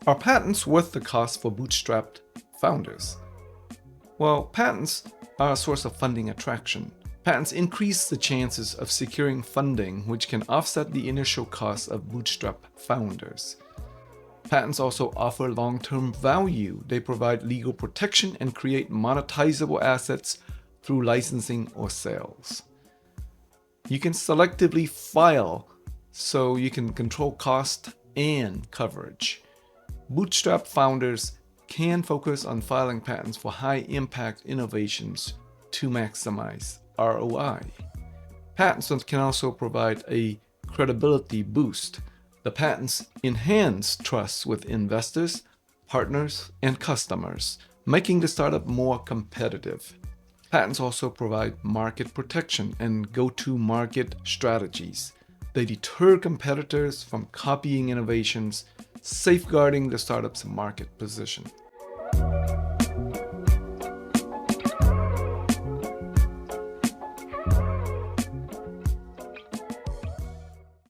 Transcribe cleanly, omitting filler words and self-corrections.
Are patents worth the cost for bootstrapped founders? Well, patents are a source of funding attraction. Patents increase the chances of securing funding, which can offset the initial costs of bootstrap founders. Patents also offer long-term value. They provide legal protection and create monetizable assets through licensing or sales. You can selectively file so you can control cost and coverage. Bootstrap founders can focus on filing patents for high-impact innovations to maximize ROI. Patents can also provide a credibility boost. The patents enhance trust with investors, partners, and customers, making the startup more competitive. Patents also provide market protection and go-to-market strategies. They deter competitors from copying innovations, safeguarding the startup's market position.